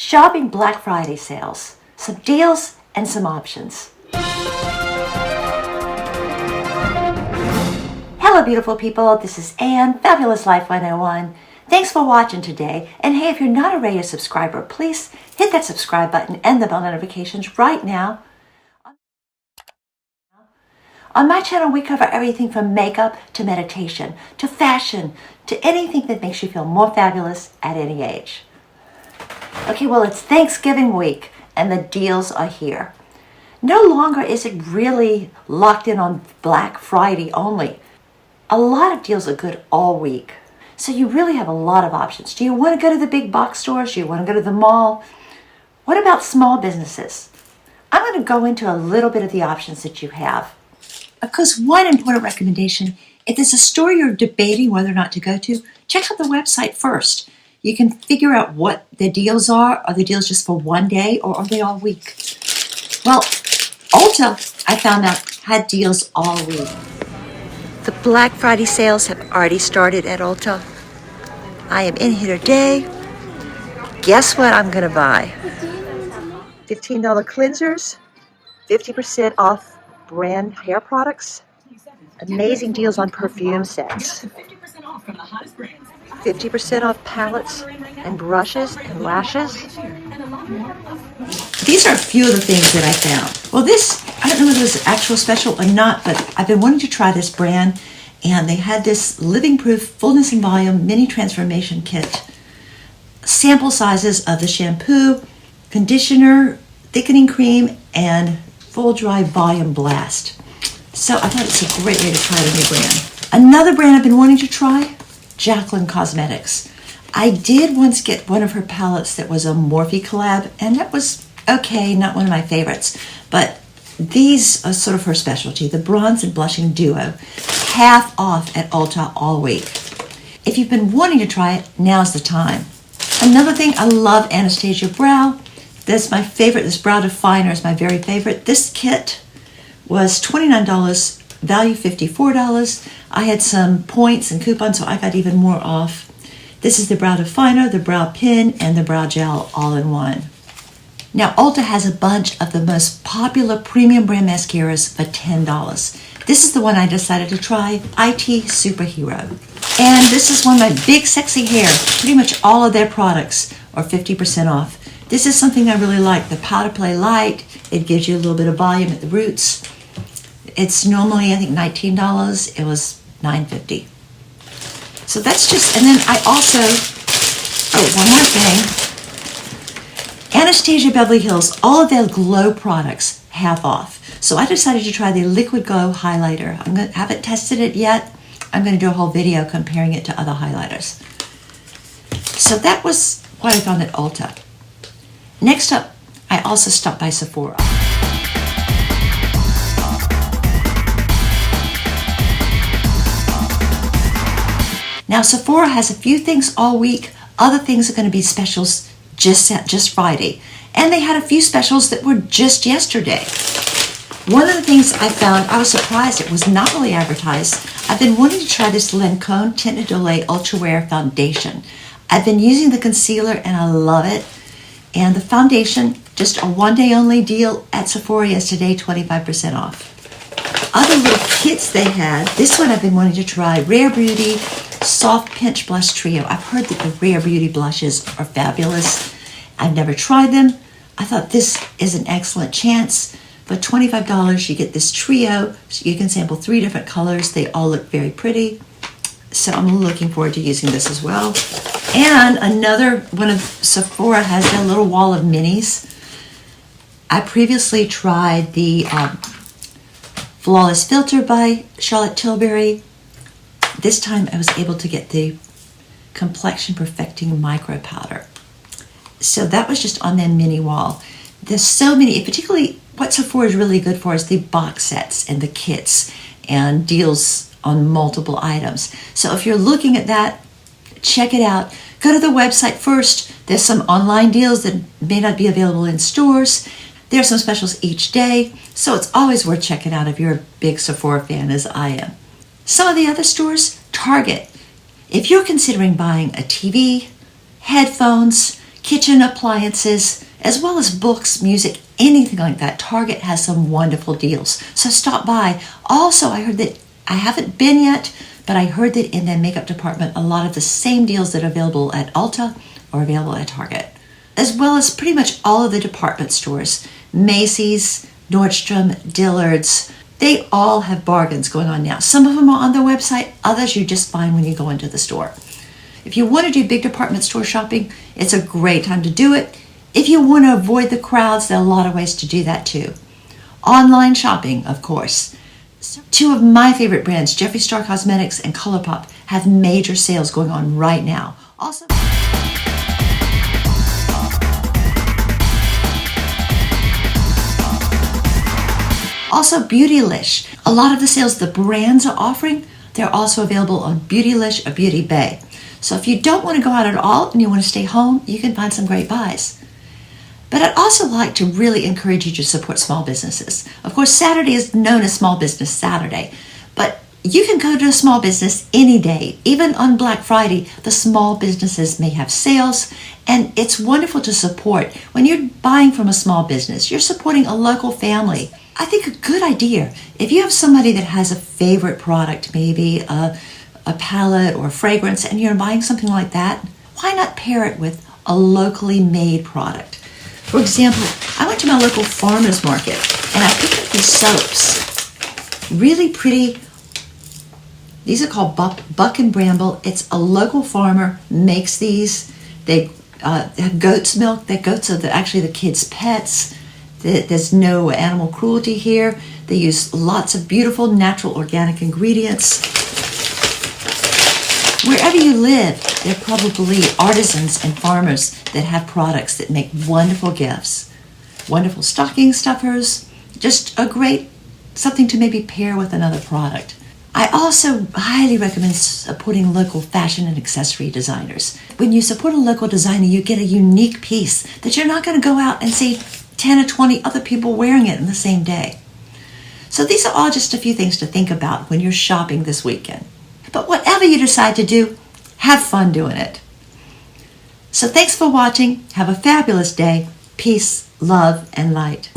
Shopping Black Friday sales, some deals and some options. Hello beautiful people, this is Anne, Fabulous Life 101. Thanks for watching today, and hey, if you're not a radio subscriber, please hit that subscribe button and the bell notifications right now. On my channel, we cover everything from makeup to meditation, to fashion, to anything that makes you feel more fabulous at any age. Okay, well, it's Thanksgiving week, and the deals are here. No longer is it really locked in on Black Friday only. A lot of deals are good all week. So you really have a lot of options. Do you want to go to the big box stores? Do you want to go to the mall? What about small businesses? I'm going to go into a little bit of the options that you have. Of course, one important recommendation, if there's a store you're debating whether or not to go to, check out the website first. You can figure out what the deals are. Are the deals just for one day or are they all week? Well, Ulta, I found out, had deals all week. The Black Friday sales have already started at Ulta. I am in here today. Guess what I'm going to buy? $15 cleansers, 50% off brand hair products, amazing deals on perfume sets, 50% off palettes and brushes and lashes. These are a few of the things that I found. Well, this, I don't know whether it was actual special or not, but I've been wanting to try this brand, and they had this Living Proof Fullness and Volume Mini Transformation Kit. Sample sizes of the shampoo, conditioner, thickening cream, and Full Dry Volume Blast. So I thought it's a great way to try a new brand. Another brand I've been wanting to try, Jacqueline Cosmetics. I did once get one of her palettes that was a Morphe collab, and that was okay, not one of my favorites. But these are sort of her specialty, the Bronze and Blushing Duo, half off at Ulta all week. If you've been wanting to try it, now's the time. Another thing, I love Anastasia Brow. That's my favorite. This brow definer is my very favorite. This kit was $29, value $54. I had some points and coupons, so I got even more off. This is the brow definer, the brow pin, and the brow gel all in one. Now, Ulta has a bunch of the most popular premium brand mascaras for $10. This is the one I decided to try, IT Superhero. And this is one of my big sexy hair. Pretty much all of their products are 50% off. This is something I really like, the Powder Play Light. It gives you a little bit of volume at the roots. It's normally, I think, $19. It was $9.50. So that's just, and then I also, one more thing. Anastasia Beverly Hills, all of their glow products, half off. So I decided to try the Liquid Glow Highlighter. I haven't tested it yet. I'm going to do a whole video comparing it to other highlighters. So that was what I found at Ulta. Next up, I also stopped by Sephora. Now, Sephora has a few things all week. Other things are going to be specials just Friday. And they had a few specials that were just yesterday. One of the things I found, I was surprised it was not really advertised. I've been wanting to try this Lancome Tinted Delay Ultra Wear Foundation. I've been using the concealer and I love it. And the foundation, just a one-day only deal at Sephora yesterday, 25% off. Other little kits they had, this one I've been wanting to try, Rare Beauty Soft Pinch Blush Trio. I've heard that the Rare Beauty blushes are fabulous. I've never tried them. I thought this is an excellent chance. For $25, you get this trio. So you can sample 3 different colors. They all look very pretty. So I'm looking forward to using this as well. And another one of Sephora has their little wall of minis. I previously tried the Flawless Filter by Charlotte Tilbury. This time I was able to get the Complexion Perfecting Micro Powder. So that was just on their mini wall. There's so many, particularly what Sephora is really good for is the box sets and the kits and deals on multiple items. So if you're looking at that, check it out. Go to the website first. There's some online deals that may not be available in stores. There are some specials each day. So it's always worth checking out if you're a big Sephora fan as I am. Some of the other stores, Target. If you're considering buying a TV, headphones, kitchen appliances, as well as books, music, anything like that. Target has some wonderful deals. So stop by. Also, I heard that, I haven't been yet, but I heard that in their makeup department, a lot of the same deals that are available at Ulta are available at Target, as well as pretty much all of the department stores. Macy's, Nordstrom, Dillard's, they all have bargains going on now. Some of them are on their website, others you just find when you go into the store. If you want to do big department store shopping, it's a great time to do it. If you want to avoid the crowds, there are a lot of ways to do that too. Online shopping, of course. Two of my favorite brands, Jeffree Star Cosmetics and ColourPop, have major sales going on right now. Also Beautylish. A lot of the sales the brands are offering, they're also available on Beautylish or Beauty Bay. So if you don't want to go out at all and you want to stay home, you can find some great buys. But I'd also like to really encourage you to support small businesses. Of course, Saturday is known as Small Business Saturday, but you can go to a small business any day. Even on Black Friday, the small businesses may have sales, and it's wonderful to support. When you're buying from a small business, you're supporting a local family. I think a good idea, if you have somebody that has a favorite product, maybe a palette or a fragrance, and you're buying something like that, why not pair it with a locally made product? For example, I went to my local farmer's market and I picked up these soaps. Really pretty. These are called Buck and Bramble. It's a local farmer makes these. They have goat's milk. The goats are actually the kids' pets. There's no animal cruelty here. They use lots of beautiful natural organic ingredients. Wherever you live, there are probably artisans and farmers that have products that make wonderful gifts. Wonderful stocking stuffers, just a great something to maybe pair with another product. I also highly recommend supporting local fashion and accessory designers. When you support a local designer, you get a unique piece that you're not going to go out and see 10 or 20 other people wearing it in the same day. So these are all just a few things to think about when you're shopping this weekend. But whatever you decide to do, have fun doing it. So thanks for watching. Have a fabulous day. Peace, love, and light.